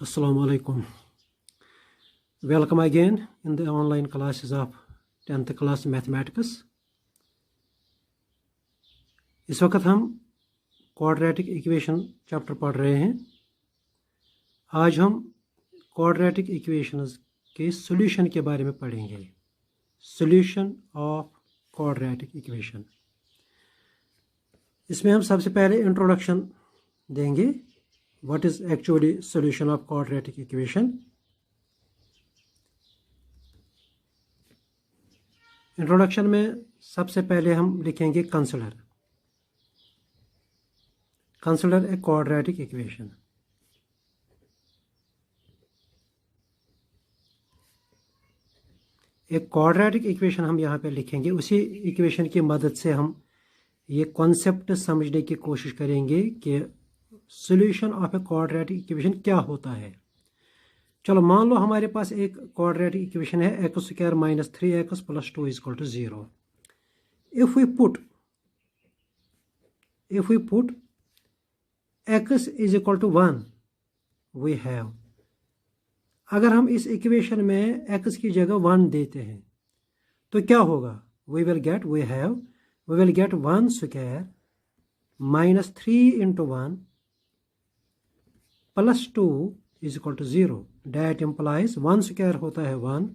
Assalamu alaikum. Welcome again in the online classes of 10th class mathematics. इस वक्त हम quadratic equation chapter पढ़ रहे हैं। आज हम क्वाड्रेटिक इक्वेशंस के सॉल्यूशन के बारे में पढ़ेंगे। Solution of quadratic equation. इसमें हम सबसे पहले इंट्रोडक्शन देंगे। What is actually solution of quadratic equation? Introduction में सबसे पहले हम लिखेंगे कंसिडर ए क्वाड्रेटिक इक्वेशन। एक क्वाड्रेटिक इक्वेशन हम यहाँ पे लिखेंगे। उसी इक्वेशन की मदद से हम ये कॉन्सेप्ट समझने की कोशिश करेंगे कि solution of a quadratic equation क्या होता है। चलो मान लो हमारे पास एक क्वाड्रेटिक इक्वेशन है x square minus 3x plus 2 equal to 0। If we put x is equal to 1 we have, अगर हम इस इक्वेशन में x की जगह 1 देते हैं तो क्या होगा? We will get 1 square minus 3 into 1 plus 2 is equal to 0। That implies 1 square होता है 1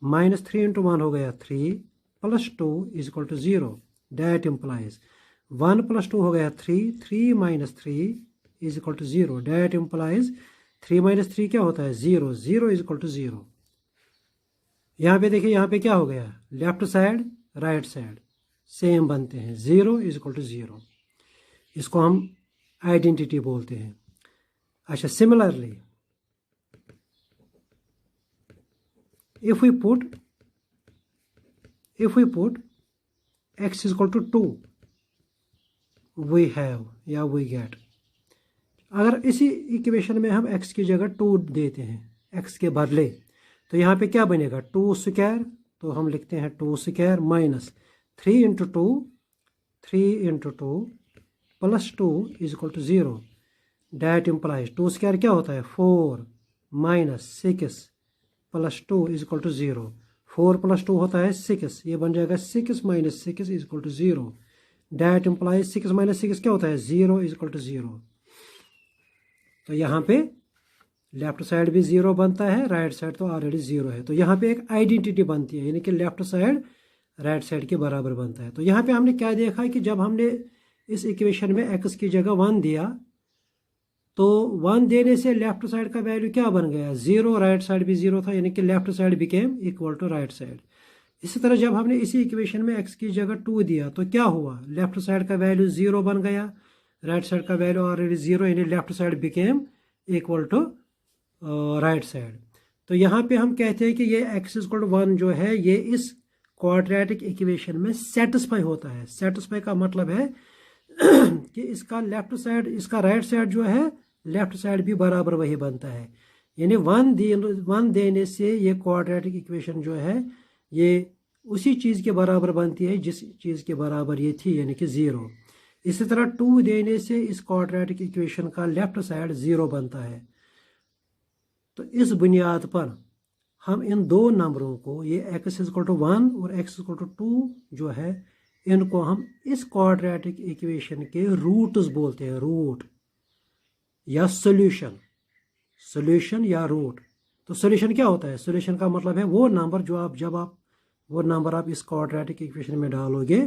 माइनस 3 इंटू 1 हो गया 3 plus 2 is equal to 0। That implies 1 plus 2 हो गया 3 minus 3 is equal to 0। That implies 3 minus 3 क्या होता है? 0 इज इक्वल टू 0। यहाँ पे देखिए, यहाँ पे क्या हो गया? Left side right side same बनते हैं। 0 इज इक्वल टू 0। इसको हम आइडेंटिटी बोलते हैं। अच्छा, similarly if we put x is equal to 2 we have या we get, अगर इसी इक्वेशन में हम x की जगह 2 देते हैं x के बदले, तो यहाँ पे क्या बनेगा? 2 स्क्वायर, तो हम लिखते हैं 2 square minus 3 into 2 plus 2 is equal to 0। That implies 2 square क्या होता है? 4 minus 6 plus 2 is equal to 0। 4 plus 2 होता है 6, ये बन जाएगा 6 minus 6 is equal to 0। That implies 6 minus 6 क्या होता है? 0 इज इक्वल टू 0। तो यहाँ पे लेफ्ट साइड भी 0 बनता है, राइट साइड तो ऑलरेडी 0 है। तो यहाँ पे एक आइडेंटिटी बनती है, यानी कि लेफ्ट साइड राइट साइड के बराबर बनता है। तो यहाँ पे हमने क्या देखा कि जब हमने इस इक्वेशन में x की जगह 1 दिया तो 1 देने से लेफ्ट साइड का वैल्यू क्या बन गया? 0। राइट साइड भी 0 था, यानी कि left side became equal to right side. इसी तरह जब हमने इसी इक्वेशन में x की जगह 2 दिया तो क्या हुआ? लेफ्ट साइड का वैल्यू 0 बन गया, राइट साइड का वैल्यू ऑलरेडी 0, यानी left side became equal to right side. तो यहाँ पे हम कहते हैं कि ये x इक्वल टू 1 जो है ये इस क्वाड्रेटिक इक्वेशन में सेटिस्फाई होता है। सेटिस्फाई का मतलब है कि इसका लेफ्ट साइड, इसका राइट साइड जो है लेफ्ट साइड भी बराबर वही बनता है, यानी 1 देने से ये क्वाड्रेटिक इक्वेशन जो है ये उसी चीज़ के बराबर बनती है जिस चीज़ के बराबर ये थी, यानी कि 0। इसी तरह 2 देने से इस क्वाड्रेटिक इक्वेशन का लेफ्ट साइड 0 बनता है। तो इस बुनियाद पर हम इन दो नंबरों को, ये x इक्वल टू 1 और x इक्वल टू 2 जो है, इनको हम इस क्वाड्रेटिक इक्वेशन के रूट्स बोलते हैं। रूट या सॉल्यूशन या रूट। तो सॉल्यूशन क्या होता है? सॉल्यूशन का मतलब है वो नंबर जो जब आप इस क्वाड्रेटिक इक्वेशन में डालोगे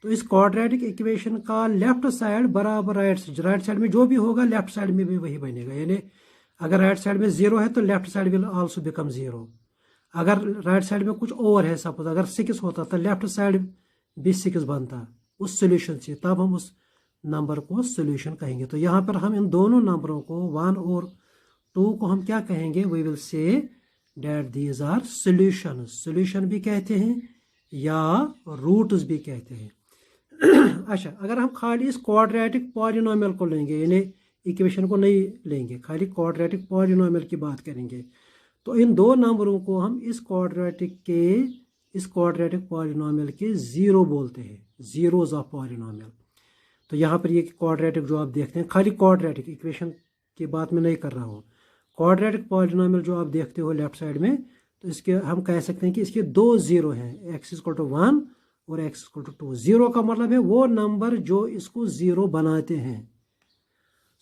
तो इस क्वाड्रेटिक इक्वेशन का लेफ्ट साइड बराबर राइट साइड में जो भी होगा लेफ्ट साइड में भी वही बनेगा। यानी अगर राइट साइड में 0 है तो left side will also become 0। अगर राइट साइड में कुछ और है, सपोज अगर 6 होता तो लेफ्ट साइड भी 6 बनता उस सॉल्यूशन से, तब हम उस नंबर को सॉल्यूशन कहेंगे। तो यहाँ पर हम इन दोनों नंबरों को 1 और 2 को हम क्या कहेंगे? We will say that these are solution. Solution भी कहते हैं या रूट्स भी कहते हैं। अच्छा, अगर हम खाली इस क्वाड्रेटिक पॉलिनोमियल को लेंगे, यानी इक्वेशन को नहीं लेंगे, खाली क्वाड्रेटिक पॉलिनोमियल की बात करेंगे, तो इन दो नंबरों को हम इस क्वाड्रेटिक पॉलिनोमियल के 0 बोलते हैं, जीरोज ऑफ पॉलिनोमियल। तो यहाँ पर ये क्वाड्रेटिक जो आप देखते हैं, खाली क्वाड्रेटिक इक्वेशन की बात मैं नहीं कर रहा हूँ, क्वाड्रेटिक पॉलिनोमियल जो आप देखते हो लेफ्ट साइड में, तो इसके हम कह सकते हैं कि इसके दो जीरो हैं, x इक्वल टू 1 और x इक्वल टू 2। जीरो का मतलब है वो नंबर जो इसको जीरो बनाते हैं।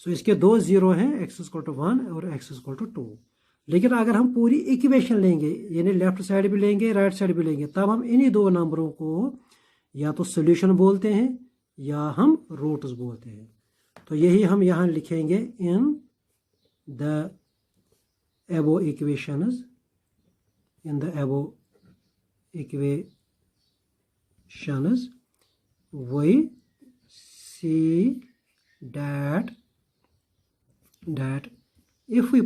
सो इसके दो जीरो हैं, x इक्वल टू 1 और x इक्वल टू 2। लेकिन अगर हम पूरी इक्वेशन लेंगे, यानी लेफ्ट साइड भी लेंगे राइट साइड भी लेंगे, तब हम इन्हीं दो नंबरों को या तो सोल्यूशन बोलते हैं या हम रूट्स बोलते हैं। तो यही हम यहाँ लिखेंगे in the above equations, in the above equations we see that if we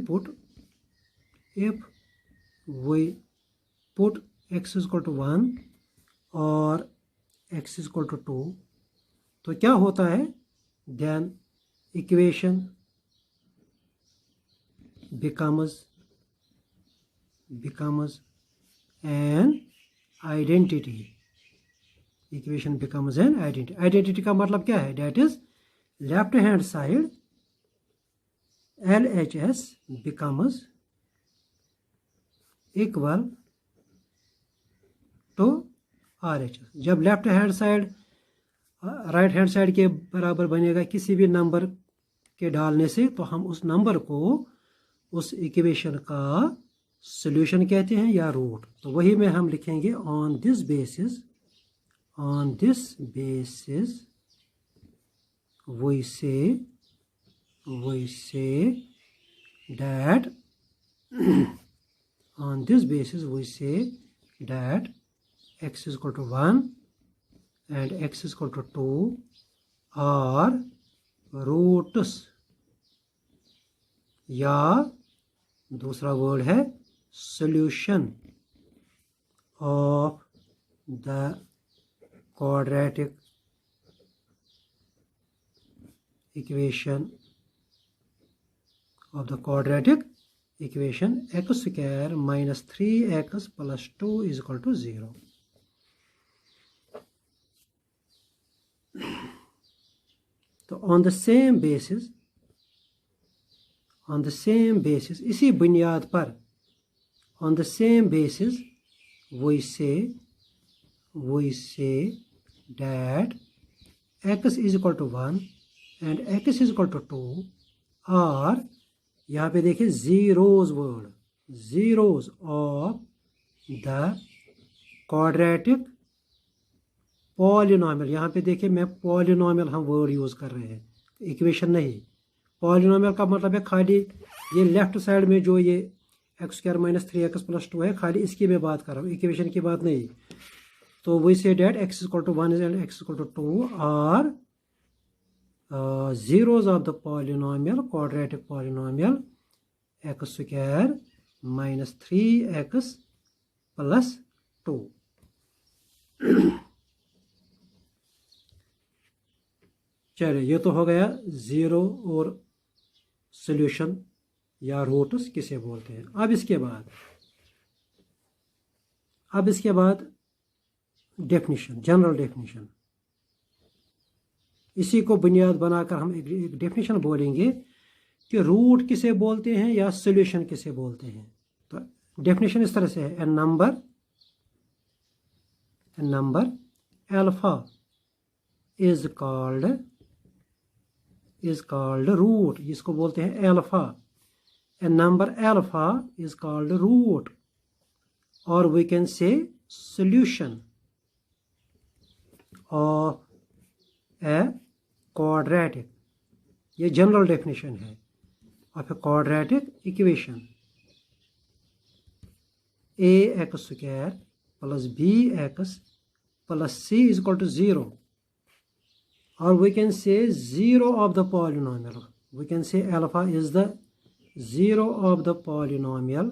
put x is equal to 1 और x is equal to 2, तो क्या होता है, then equation becomes an identity. Equation becomes an identity. Identity का मतलब क्या है, that is left hand side LHS becomes equal to RHS। जब left hand side right hand side के बराबर बनेगा किसी भी नंबर के डालने से, तो हम उस नंबर को उस इक्वेशन का सॉल्यूशन कहते हैं या रूट। तो वही में हम लिखेंगे on this basis we say that on this basis we say that x is equal to 1 and x is equal to 2 are roots, या दूसरा वर्ड है solution of the quadratic equation x square minus 3x plus 2 is equal to 0। तो on the same basis इसी बुनियाद पर on the same basis we say that x is equal to 1 and x is equal to 2 are, यहाँ पे देखिए zeros of the quadratic polynomial। यहाँ पे देखिए मैं polynomial हम वर्ड यूज़ कर रहे हैं, इक्वेशन नहीं। पॉलिनोमियल का मतलब है खाली ये लेफ्ट साइड में जो ये x square minus 3x plus 2 है, खाली इसकी मैं बात कर रहा हूँ, इक्वेशन की बात नहीं। तो we say that x equal to 1 and x equal to 2 are zeros of the polynomial, quadratic polynomial x square minus 3x plus 2। चलिए ये तो हो गया ज़ीरो और सॉल्यूशन या रूट्स किसे बोलते हैं। अब इसके बाद डेफिनेशन, जनरल डेफिनेशन, इसी को बुनियाद बनाकर हम एक डेफिनेशन बोलेंगे कि रूट किसे बोलते हैं या सॉल्यूशन किसे बोलते हैं। तो डेफिनेशन इस तरह से है, a number alpha is called root, इसको बोलते हैं alpha. A number alpha is called root, और we can say solution of a quadratic, ये जनरल डेफिनेशन है of a quadratic equation ax square plus bx plus c is equal to 0, or we can say zero of the polynomial. We can say alpha is the zero of the polynomial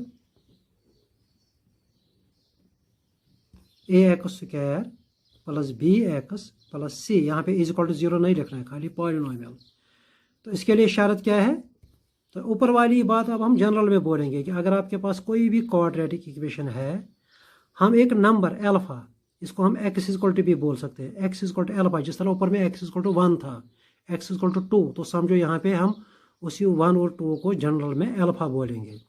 ax square plus bx plus c। यहाँ पे is equal to 0 नहीं लिखना है, खाली polynomial. तो इसके लिए इशारत क्या है, तो ऊपर वाली बात अब हम जनरल में बोलेंगे कि अगर आपके पास कोई भी क्वाड्रेटिक इक्वेशन है, हम एक नंबर अल्फा, इसको हम x इक्वल टू भी बोल सकते हैं, x इक्वल टू अल्फा, जिस तरह ऊपर में x इक्वल टू 1 था, x इक्वल टू 2, तो समझो यहाँ पे हम उसी 1 और 2 को जनरल में अल्फा बोलेंगे।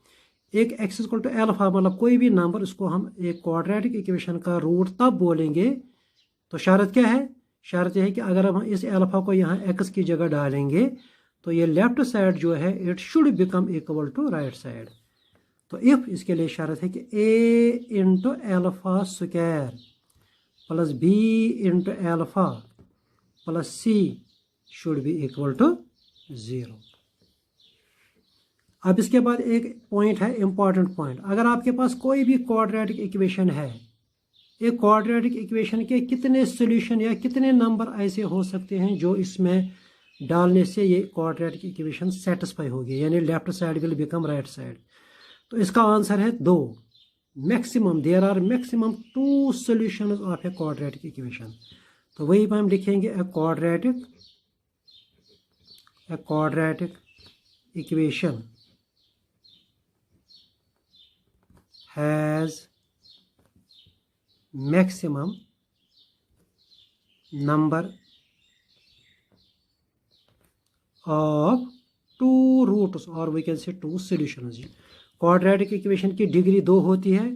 एक x इक्वल टू अल्फा मतलब कोई भी नंबर, इसको हम एक क्वाड्रेटिक इक्वेशन का रूट तब बोलेंगे। तो शर्त क्या है? शर्त यह है कि अगर हम इस अल्फा को यहाँ x की जगह डालेंगे तो ये लेफ्ट साइड जो है it should become equal to right side. तो इफ इसके लिए शर्त है कि a into alpha square plus b into alpha plus c should be equal to 0। अब इसके बाद एक पॉइंट है, इंपॉर्टेंट पॉइंट। अगर आपके पास कोई भी क्वाड्रेटिक इक्वेशन है, एक क्वाड्रेटिक इक्वेशन के कितने सॉल्यूशन या कितने नंबर ऐसे हो सकते हैं जो इसमें डालने से ये क्वाड्रेटिक इक्वेशन सेटिस्फाई होगी, यानी left side will become right side. तो इसका आंसर है 2। Maximum there are maximum 2 solutions of a quadratic equation. तो वही पर हम लिखेंगे a quadratic equation has maximum number of 2 roots और we can say 2 solutions। Quadratic equation की डिग्री 2 होती है,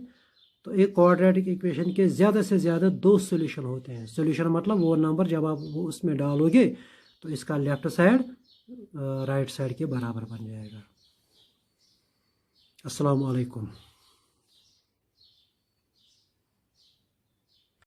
तो एक क्वाड्रेटिक इक्वेशन के ज़्यादा से ज़्यादा 2 सॉल्यूशन होते हैं। सॉल्यूशन मतलब वो नंबर जब आप वो उसमें डालोगे तो इसका लेफ्ट साइड राइट साइड के बराबर बन जाएगा। अस्सलाम वालेकुम।